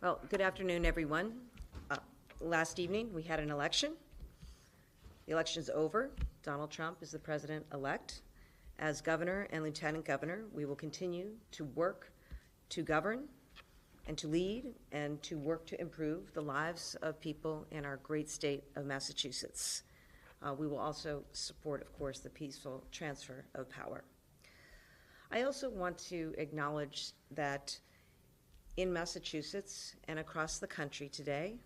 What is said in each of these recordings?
Well, good afternoon, everyone. Last evening, we had an election. The election's over. Donald Trump is the president-elect. As governor and lieutenant governor, we will continue to work to govern and to lead and to work to improve the lives of people in our great state of Massachusetts. We will also support, of course, the peaceful transfer of power. I also want to acknowledge that in Massachusetts and across the country today,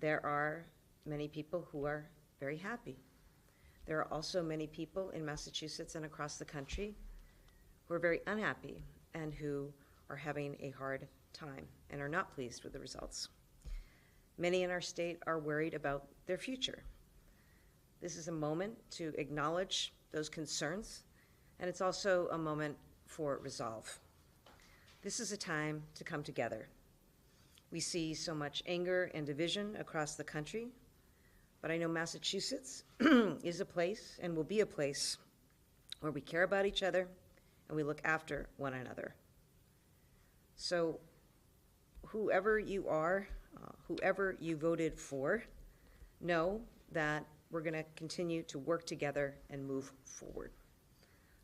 there are many people who are very happy. There are also many people in Massachusetts and across the country who are very unhappy and who are having a hard time and are not pleased with the results. Many in our state are worried about their future. This is a moment to acknowledge those concerns, and it's also a moment for resolve. This is a time to come together. We see so much anger and division across the country, but I know Massachusetts is a place and will be a place where we care about each other and we look after one another. So whoever you are, whoever you voted for, know that we're going to continue to work together and move forward.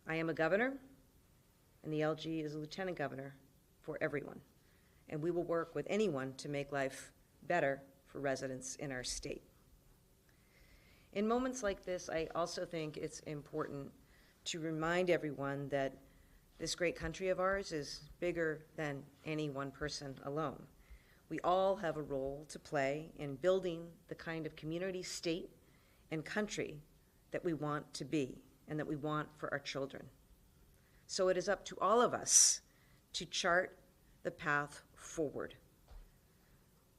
I am a governor, and the LG is a lieutenant governor for everyone, and we will work with anyone to make life better for residents in our state. In moments like this, I also think it's important to remind everyone that this great country of ours is bigger than any one person alone. We all have a role to play in building the kind of community, state, and country that we want to be and that we want for our children. So it is up to all of us to chart the path forward.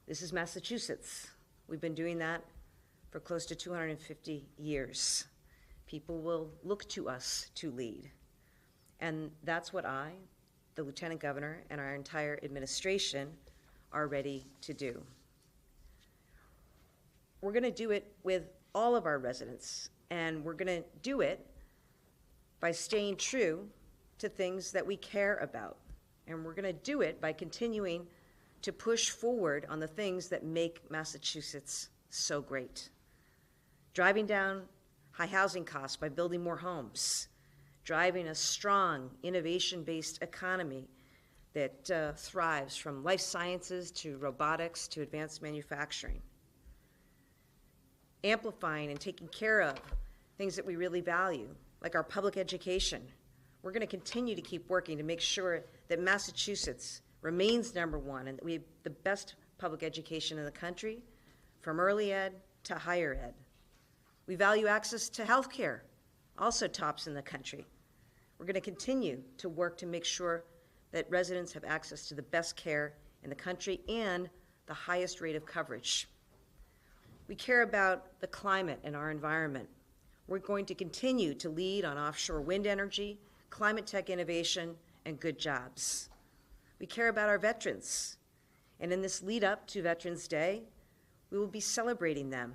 This is Massachusetts. We've been doing that for close to 250 years. People will look to us to lead. And that's what I, the lieutenant governor, and our entire administration are ready to do. We're going to do it with all of our residents, and we're going to do it by staying true to things that we care about. And we're going to do it by continuing to push forward on the things that make Massachusetts so great. Driving down high housing costs by building more homes, driving a strong, innovation-based economy that thrives from life sciences to robotics to advanced manufacturing. Amplifying and taking care of things that we really value, like our public education. We're going to continue to keep working to make sure that Massachusetts remains number one and that we have the best public education in the country, from early ed to higher ed. We value access to health care, also tops in the country. We're going to continue to work to make sure that residents have access to the best care in the country and the highest rate of coverage. We care about the climate and our environment. We're going to continue to lead on offshore wind energy, climate tech innovation, and good jobs. We care about our veterans, and in this lead up to Veterans Day, we will be celebrating them.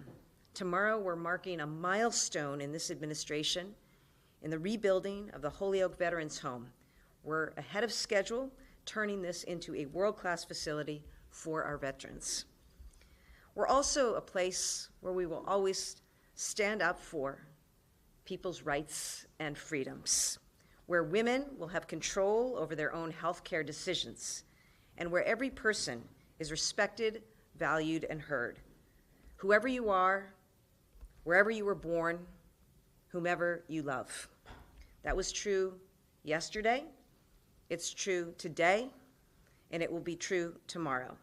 Tomorrow, we're marking a milestone in this administration in the rebuilding of the Holyoke Veterans Home. We're ahead of schedule, turning this into a world-class facility for our veterans. We're also a place where we will always stand up for people's rights and freedoms, where women will have control over their own health care decisions, and where every person is respected, valued, and heard. Whoever you are, wherever you were born, whomever you love. That was true yesterday, it's true today, and it will be true tomorrow.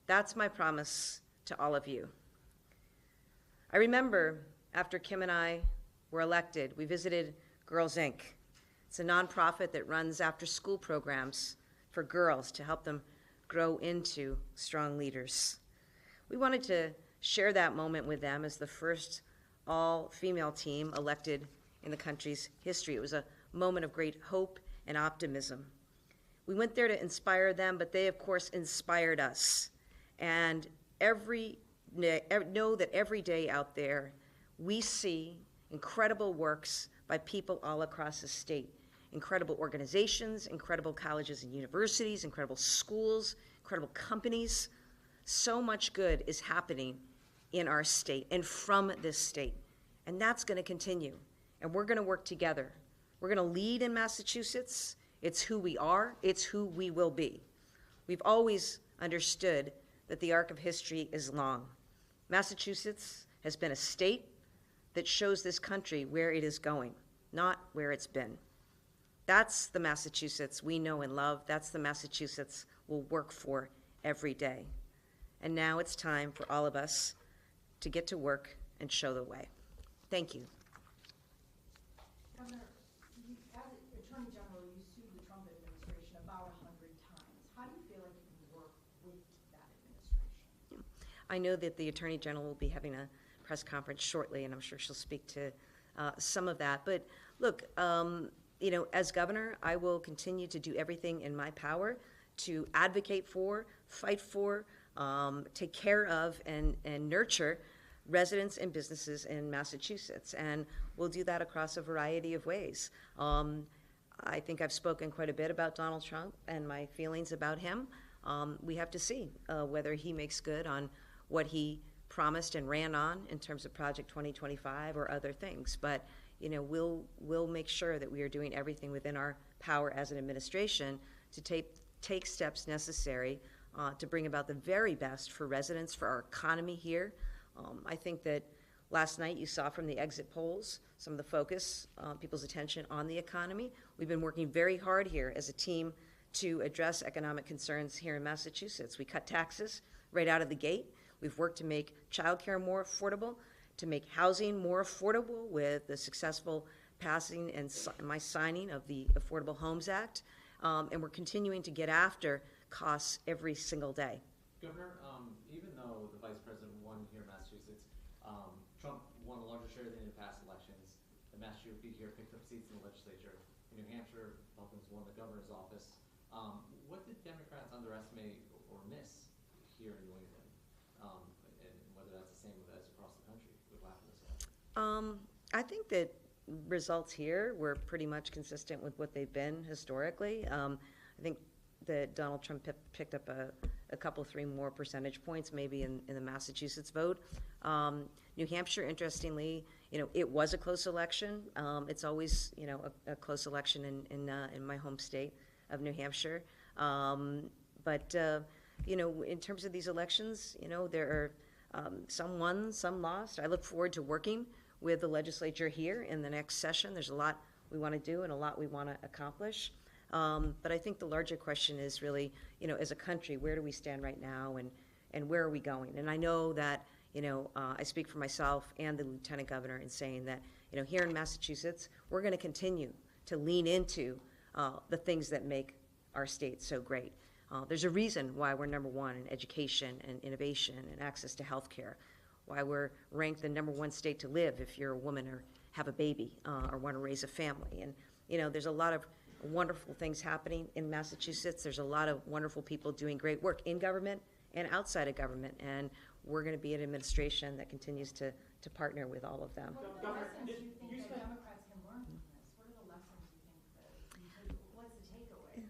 That's my promise to all of you. I remember after Kim and I were elected, we visited Girls Inc. It's a nonprofit that runs after-school programs for girls to help them grow into strong leaders. We wanted to share that moment with them as the first all-female team elected in the country's history. It was a moment of great hope and optimism. We went there to inspire them, but they, of course, inspired us. And know that every day out there, we see incredible works by people all across the state. Incredible organizations, incredible colleges and universities, incredible schools, incredible companies. So much good is happening in our state and from this state. And that's going to continue. And we're going to work together. We're going to lead in Massachusetts. It's who we are. It's who we will be. We've always understood that the arc of history is long. Massachusetts has been a state that shows this country where it is going, not where it's been. That's the Massachusetts we know and love. That's the Massachusetts we'll work for every day. And now it's time for all of us to get to work and show the way. Thank you. Governor, as Attorney General, you sued the Trump administration about 100 times. How do you feel like you can work with that administration? I know that the Attorney General will be having a press conference shortly, and I'm sure she'll speak to some of that. But look, as governor, I will continue to do everything in my power to advocate for, fight for, take care of, and nurture residents and businesses in Massachusetts. And we'll do that across a variety of ways. I think I've spoken quite a bit about Donald Trump and my feelings about him. We have to see whether he makes good on what he promised and ran on in terms of Project 2025 or other things. But we'll make sure that we are doing everything within our power as an administration to take steps necessary to bring about the very best for residents, for our economy here. I think that last night you saw from the exit polls some of the focus, people's attention on the economy. We've been working very hard here as a team to address economic concerns here in Massachusetts. We cut taxes right out of the gate. We've worked to make childcare more affordable, to make housing more affordable with the successful passing and my signing of the Affordable Homes Act. And we're continuing to get after costs every single day. Governor, even though the Vice President won here in Massachusetts, Trump won a larger share than in past elections. The Mass GOP here picked up seats in the legislature. In New Hampshire, Republicans won the governor's office. What did Democrats underestimate or miss here in New England? And whether that's the same as across the country with laughing this election? I think that results here were pretty much consistent with what they've been historically. I think that Donald Trump picked up a couple, 3 more percentage points maybe in the Massachusetts vote. New Hampshire, interestingly, it was a close election. It's always, a close election in my home state of New Hampshire. But in terms of these elections, there are some won, some lost. I look forward to working with the legislature here in the next session. There's a lot we want to do and a lot we want to accomplish. But I think the larger question is really, as a country, where do we stand right now and where are we going? And I know that, I speak for myself and the Lieutenant Governor in saying that, here in Massachusetts, we're going to continue to lean into the things that make our state so great. There's a reason why we're #1 in education and innovation and access to health care, why we're ranked the #1 state to live if you're a woman or have a baby or want to raise a family. And, there's a lot of wonderful things happening in Massachusetts. There's a lot of wonderful people doing great work in government and outside of government. And we're going to be an administration that continues to partner with all of them. What are the lessons you think that Democrats can learn from this? What are the lessons you think that what's the takeaway?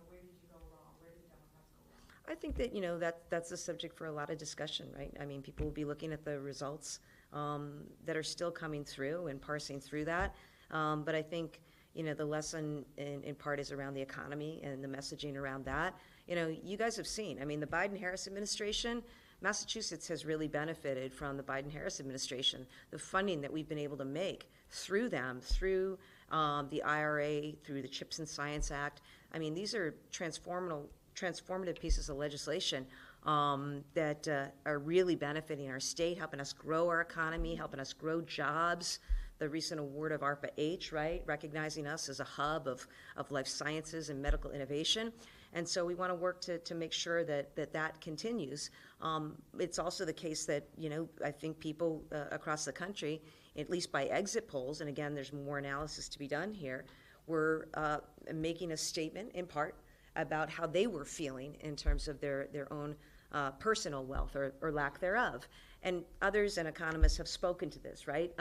Where did you go wrong? Where did Democrats go wrong? I think that, that's a subject for a lot of discussion, right? I mean, people will be looking at the results that are still coming through and parsing through that. But I think, the lesson in part is around the economy and the messaging around that. You guys have seen, I mean, the Biden-Harris administration, Massachusetts has really benefited from the Biden-Harris administration, the funding that we've been able to make through them, through the IRA, through the CHIPS and Science Act. I mean, these are transformative pieces of legislation that are really benefiting our state, helping us grow our economy, helping us grow jobs. The recent award of ARPA-H, right, recognizing us as a hub of life sciences and medical innovation. And so we want to work to make sure that continues. It's also the case that, I think people across the country, at least by exit polls, and again, there's more analysis to be done here, were making a statement in part about how they were feeling in terms of their own personal wealth or lack thereof. And others and economists have spoken to this, right?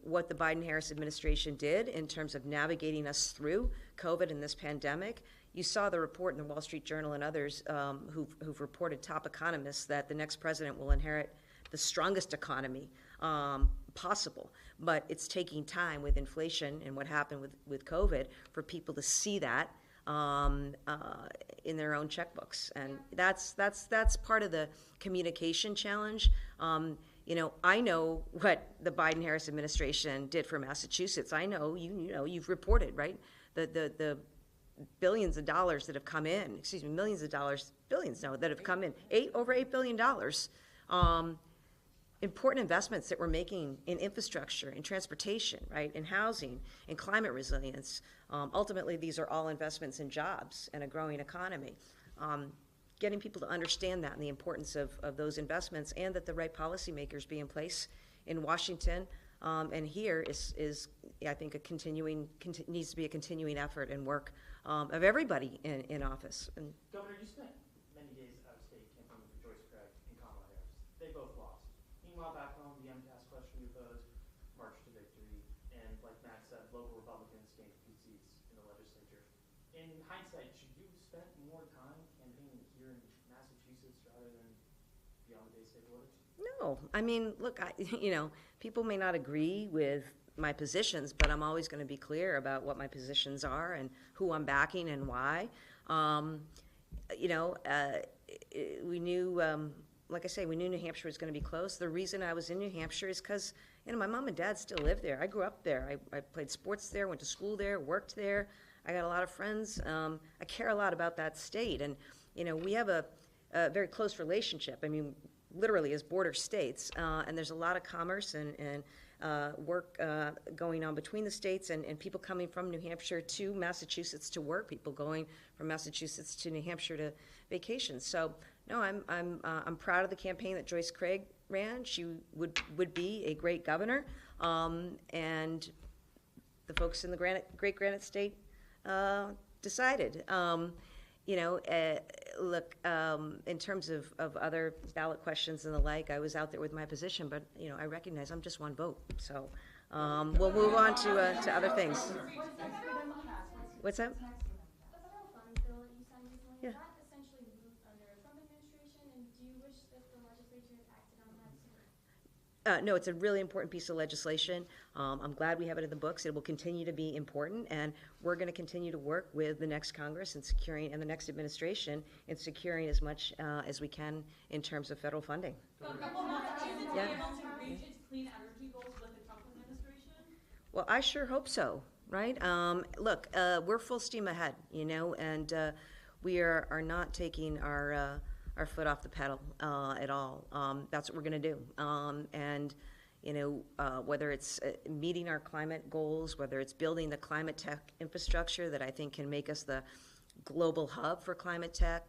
What the Biden-Harris administration did in terms of navigating us through COVID and this pandemic. you saw the report in the Wall Street Journal and others who've reported, top economists, that the next president will inherit the strongest economy possible. But it's taking time with inflation and what happened with COVID for people to see that in their own checkbooks. And that's part of the communication challenge. I know what the Biden-Harris administration did for Massachusetts. I know, you've reported, right? The billions of dollars that have come in, millions of dollars, billions now that have come in, over $8 billion. Important investments that we're making in infrastructure, in transportation, right, in housing, in climate resilience. Ultimately, these are all investments in jobs and a growing economy. Getting people to understand that and the importance of those investments, and that the right policymakers be in place in Washington and here is I think needs to be a continuing effort and work of everybody in office. And Governor, you spent many days out of state campaigning for Joyce Craig and Kamala Harris. They both lost. Meanwhile, back home, the MCAS question you posed marched to victory, and like Matt said, local Republicans gained 2 seats in the legislature. In hindsight, should you have spent more time campaigning here in Massachusetts rather than beyond the state borders? no, I mean, look, people may not agree with my positions, but I'm always going to be clear about what my positions are and who I'm backing and why. We knew, like I say, we knew New Hampshire was going to be close. The reason I was in New Hampshire is because, my mom and dad still live there. I grew up there. I played sports there, went to school there, worked there. I got a lot of friends. I care a lot about that state. And, we have a very close relationship. I mean, literally as border states. And there's a lot of commerce and work going on between the states, and people coming from New Hampshire to Massachusetts to work, people going from Massachusetts to New Hampshire to vacation. So no, I'm proud of the campaign that Joyce Craig ran. She would be a great governor, and the folks in the Great Granite State decided. Look, in terms of other ballot questions and the like, I was out there with my position, but, I recognize I'm just one vote. So we'll move on to other things. What's that? The federal funds bill that you signed recently, Yeah. is that essentially moved under a Trump administration, and do you wish that the legislature had acted on that sooner? No, it's a really important piece of legislation. I'm glad we have it in the books. It will continue to be important, and we're going to continue to work with the next Congress and the next administration in securing as much as we can in terms of federal funding. But isn't it Yeah. able to reach its clean energy goals with the Trump administration? Well, I sure hope so, right? Look, we're full steam ahead, and we are not taking our foot off the pedal at all. That's what we're going to do. And whether it's meeting our climate goals, whether it's building the climate tech infrastructure that I think can make us the global hub for climate tech,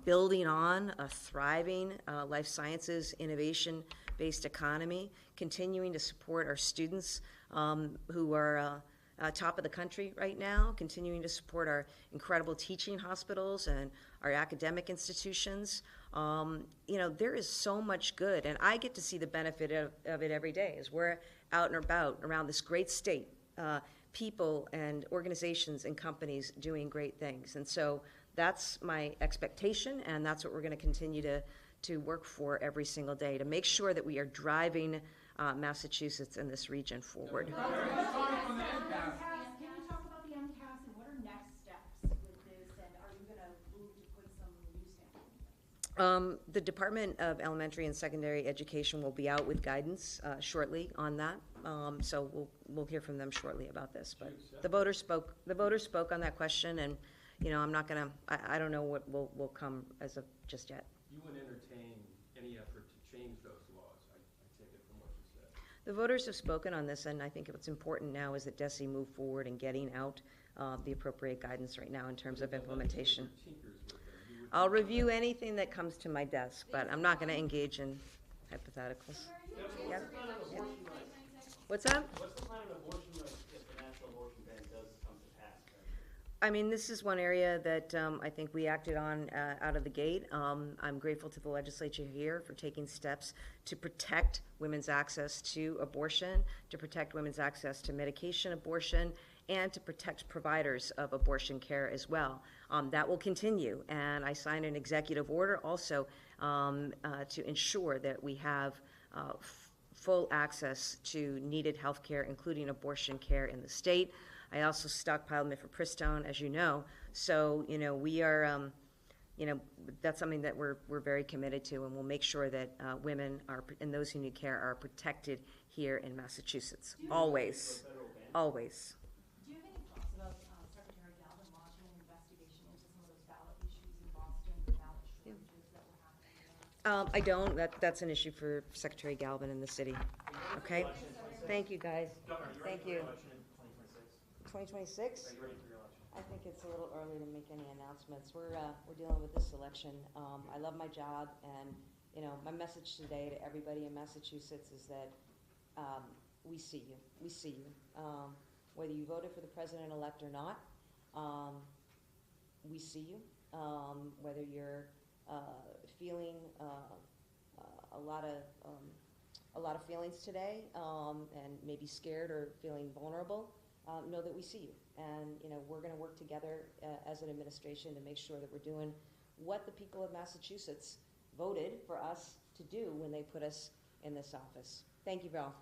building on a thriving life sciences innovation-based economy, continuing to support our students who are top of the country right now, continuing to support our incredible teaching hospitals and our academic institutions. There is so much good, and I get to see the benefit of it every day as we're out and about around this great state, people and organizations and companies doing great things. And so that's my expectation, and that's what we're going to continue to work for every single day, to make sure that we are driving Massachusetts and this region forward. Can you talk about the MCAS and what are next steps with this, and are you going to move to put some new standards in place? The Department of Elementary and Secondary Education will be out with guidance shortly on that. So we'll hear from them shortly about this. But the voters spoke. The voters spoke on that question, and I'm not gonna. I don't know what will come as of just yet. You wouldn't entertain any effort to change those laws, I take it from what you said. The voters have spoken on this, and I think what's important now is that DESE move forward in getting out the appropriate guidance right now in terms of implementation. I'll review anything that comes to my desk, but I'm not going to engage in hypotheticals. Yeah. What's that? What's the plan on abortion rights if the national abortion ban does come to pass? I mean, this is one area that I think we acted on out of the gate. I'm grateful to the legislature here for taking steps to protect women's access to abortion, to protect women's access to medication abortion, and to protect providers of abortion care as well. That will continue, and I signed an executive order also to ensure that we have full access to needed health care, including abortion care in the state. I also stockpiled mifepristone, as you know. So, we are, that's something that we're very committed to, and we'll make sure that women and those who need care are protected here in Massachusetts. Always. Always. Do you have any thoughts about Secretary Galvin launching an investigation into some of those ballot issues in Boston, the ballot shortages that were happening there? I don't. That's an issue for Secretary Galvin in the city. Okay? Thank you, guys. Governor, Thank you you. ready for your election 2026? in 2026? Are you ready for your election? I think it's a little early to make any announcements. We're dealing with this election. I love my job, and, my message today to everybody in Massachusetts is that we see you. We see you. Whether you voted for the president-elect or not, we see you. Whether you're feeling a lot of feelings today, and maybe scared or feeling vulnerable, know that we see you. And, we're going to work together as an administration to make sure that we're doing what the people of Massachusetts voted for us to do when they put us in this office. Thank you, Val.